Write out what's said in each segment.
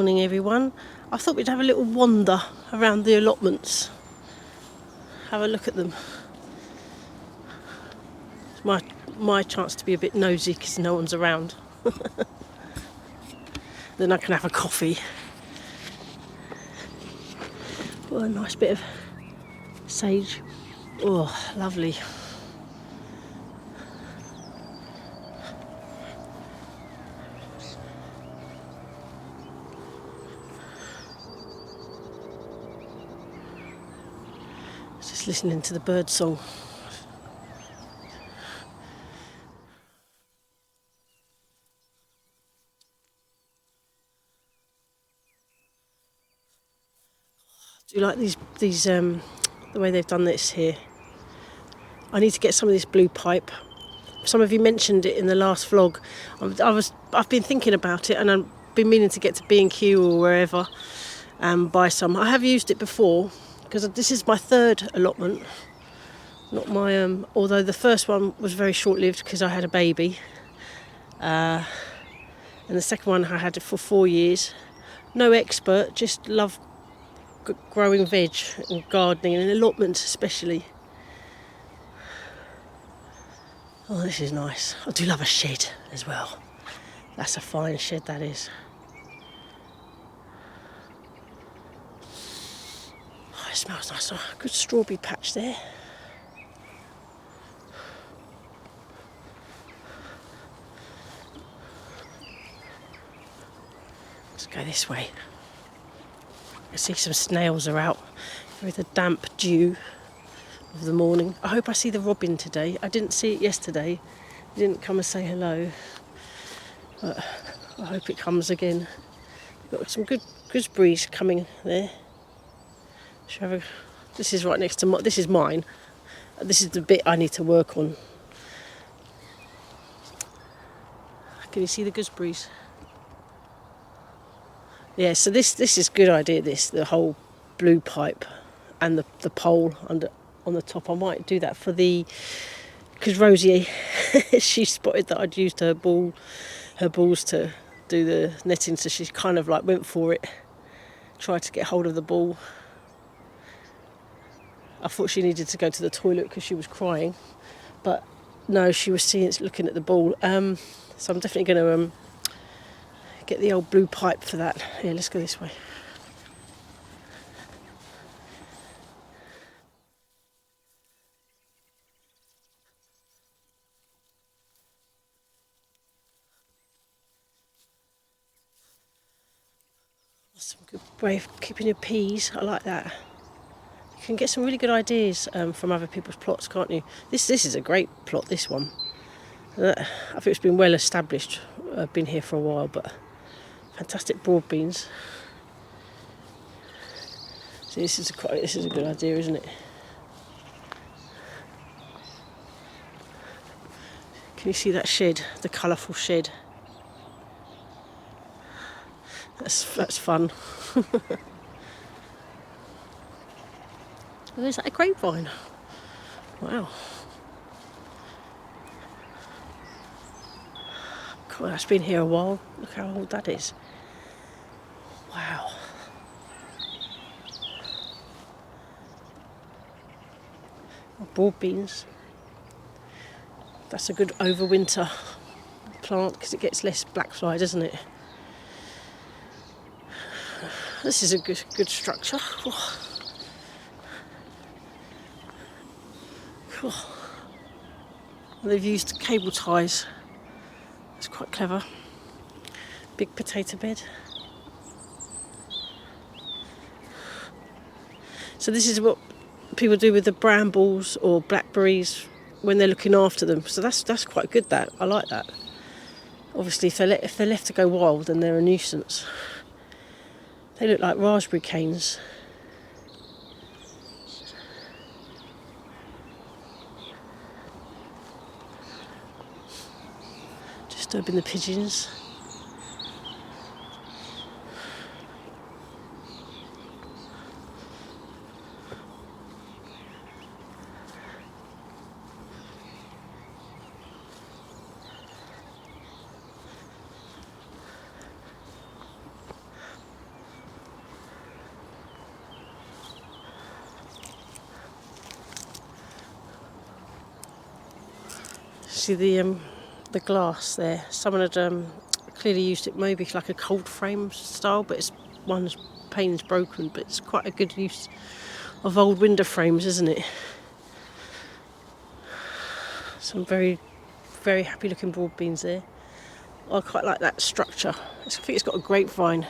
morning, everyone. I thought we'd have a little wander around the allotments. Have a look at them. It's my chance to be a bit nosy because no one's around. Then I can have a coffee. Oh, a nice bit of sage. Oh, lovely. Just listening to the bird song. Do you like these the way they've done this here? I need to get some of this blue pipe. Some of you mentioned it in the last vlog. I've been thinking about it, and I've been meaning to get to B&Q or wherever and buy some. I have used it before because this is my third allotment. Not my although the first one was very short-lived because I had a baby, and the second one I had it for 4 years. No expert, just love growing veg and gardening, and allotments especially. Oh, this is nice. I do love a shed as well. That's a fine shed, that is. Oh, it smells nice. Oh, good strawberry patch there. Let's go this way. I see some snails are out with the damp dew of the morning. I hope I see the robin today. I didn't see it yesterday. It didn't come and say hello. But I hope it comes again. Got some good gooseberries coming there. This is right next to this is mine. This is the bit I need to work on. Can you see the gooseberries? Yeah, so this is a good idea, the whole blue pipe and the pole on the top. I might do that because Rosie, she spotted that I'd used her balls to do the netting, so she kind of like went for it, tried to get hold of the ball. I thought she needed to go to the toilet because she was crying, but no, she was looking at the ball. So I'm definitely going to get the old blue pipe for that. Yeah, let's go this way. That's some good way of keeping your peas. I like that. You can get some really good ideas from other people's plots, can't you? This is a great plot, this one. I think it's been well established. I've been here for a while, but fantastic broad beans. See, this is a good idea, isn't it? Can you see that shed? The colourful shed. That's fun. Oh, is that a grapevine? Wow. God, that's been here a while. Look how old that is. Wow. Broad beans. That's a good overwinter plant because it gets less black fly, doesn't it? This is a good structure. Oh. Cool. They've used cable ties. It's quite clever. Big potato bed. So this is what people do with the brambles or blackberries when they're looking after them. So that's quite good. That I like that. Obviously, if they're left to go wild, then they're a nuisance. They look like raspberry canes. Disturbing the pigeons. See the glass there. Someone had clearly used it maybe like a cold frame style, but it's one's pane's broken. But it's quite a good use of old window frames, isn't it? Some very, very happy looking broad beans there. I quite like that structure. I think it's got a grapevine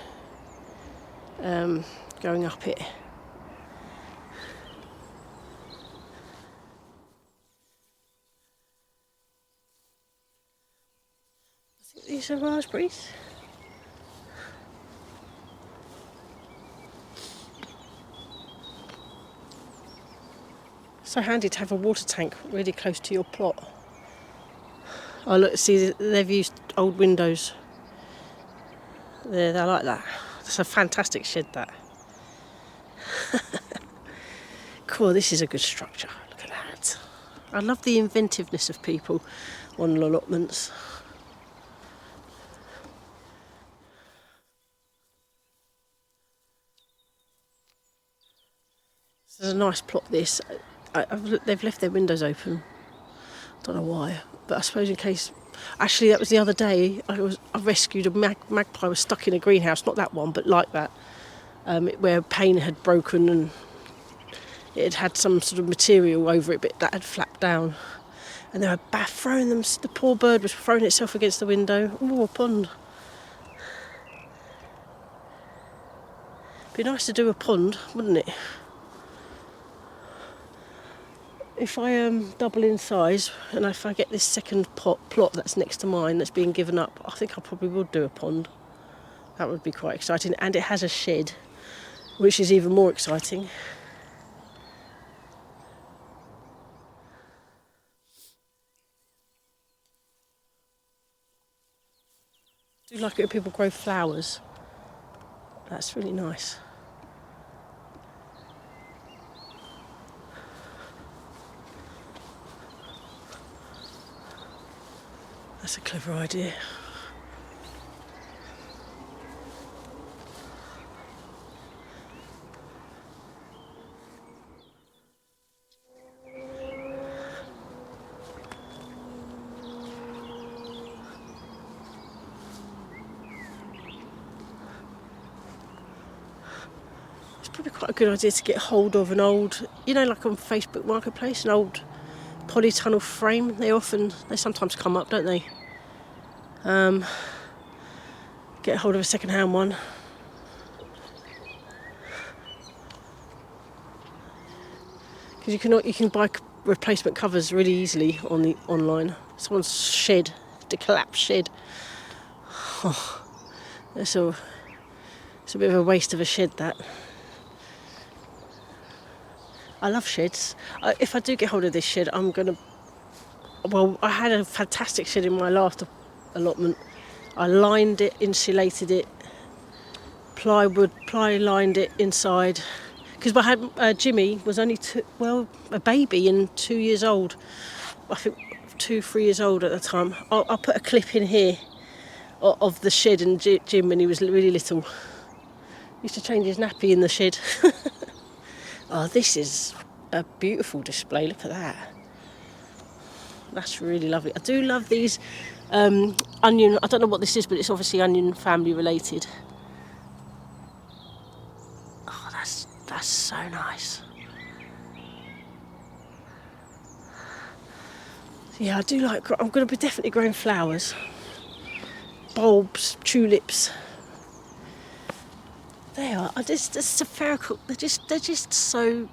going up it. I think these are raspberries. So handy to have a water tank really close to your plot. Oh look, see they've used old windows. There, they like that. That's a fantastic shed, that. Cool, this is a good structure. Look at that. I love the inventiveness of people on allotments. This is a nice plot, this. They've left their windows open. Don't know why, but I suppose in case. Actually, that was the other day. I rescued a magpie. Was stuck in a greenhouse, not that one, but like that, where a pane had broken and it had some sort of material over it, but that had flapped down, and they were throwing them. The poor bird was throwing itself against the window. Oh, a pond. Be nice to do a pond, wouldn't it? If I double in size, and if I get this second plot that's next to mine that's being given up, I think I probably would do a pond. That would be quite exciting. And it has a shed, which is even more exciting. I do like it when people grow flowers. That's really nice. That's a clever idea. It's probably quite a good idea to get hold of an old, like on Facebook Marketplace, an old polytunnel frame. They sometimes come up, don't they? Get hold of a second-hand one. Because you can buy replacement covers really easily online. Someone's shed, the collapsed shed. Oh, it's a bit of a waste of a shed, that. I love sheds. If I do get hold of this shed, I'm going to... Well, I had a fantastic shed in my last allotment. I lined it, insulated it, ply lined it inside. Because I had Jimmy was only a baby and 2 years old. I think 3 years old at the time. I'll put a clip in here of the shed and Jim when he was really little. He used to change his nappy in the shed. Oh, this is a beautiful display. Look at that. That's really lovely. I do love these onion. I don't know what this is, but it's obviously onion family related. Oh, that's so nice. Yeah, I do like. I'm going to be definitely growing flowers, bulbs, tulips. They are. Just spherical. They're just so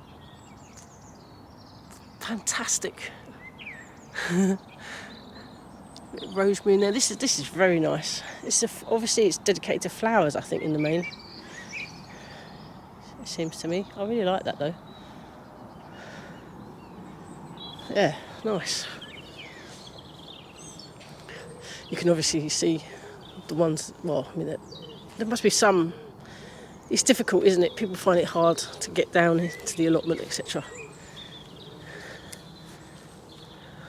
fantastic. Rosemary in there. This is very nice. Obviously it's dedicated to flowers, I think, in the main. It seems to me. I really like that though. Yeah, nice. You can obviously see the ones. Well, I mean, there must be some. It's difficult, isn't it? People find it hard to get down to the allotment, etc.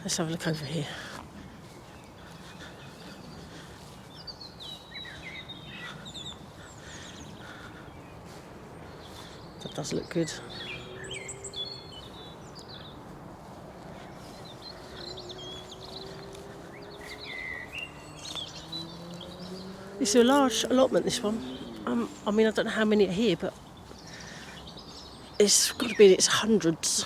Let's have a look over here. That does look good. It's a large allotment, this one. I mean, I don't know how many are here, but it's got to be in its hundreds.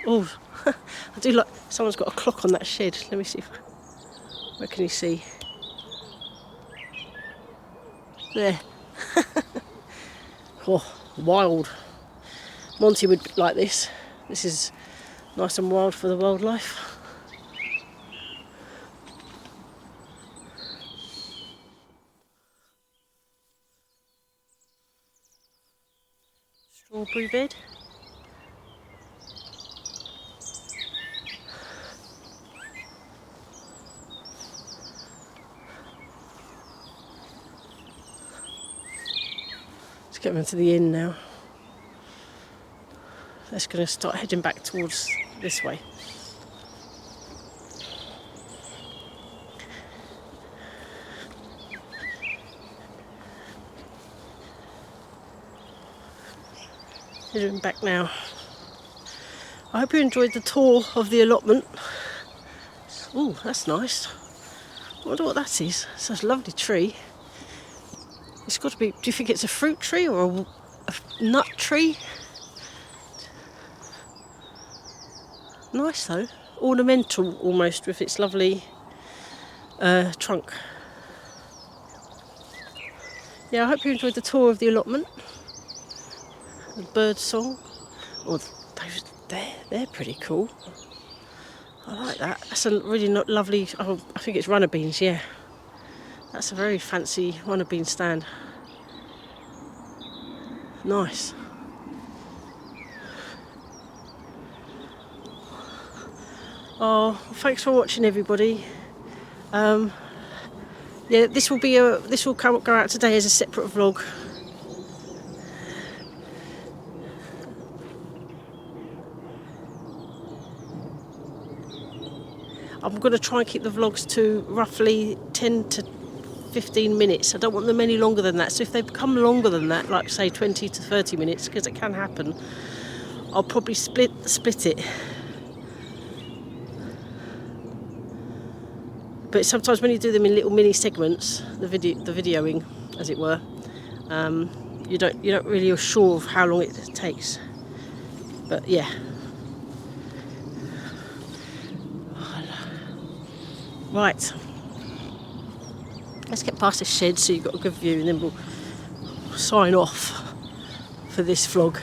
Oh, I do like, someone's got a clock on that shed. Let me see where can you see? There. Oh, wild. Monty would like this. This is nice and wild for the wildlife. Strawberry bed. Let's get them to the inn now. That's going to start heading back towards this way. Heading back now. I hope you enjoyed the tour of the allotment. Oh, that's nice. I wonder what that is. It's a lovely tree. It's got to be, do you think it's a fruit tree or a nut tree? Nice though. Ornamental almost with its lovely trunk. Yeah, I hope you enjoyed the tour of the allotment. The bird song. Oh, those, they're pretty cool. I like that. That's a really lovely, oh, I think it's runner beans, yeah. That's a very fancy runner bean stand. Nice. Oh, thanks for watching, everybody. Yeah, this will go out today as a separate vlog. I'm going to try and keep the vlogs to roughly 10 to 15 minutes. I don't want them any longer than that. So if they become longer than that, like say 20 to 30 minutes, because it can happen, I'll probably split it. But sometimes when you do them in little mini segments, the videoing, as it were, you don't really are sure of how long it takes. But yeah. Right. Let's get past this shed so you've got a good view, and then we'll sign off for this vlog.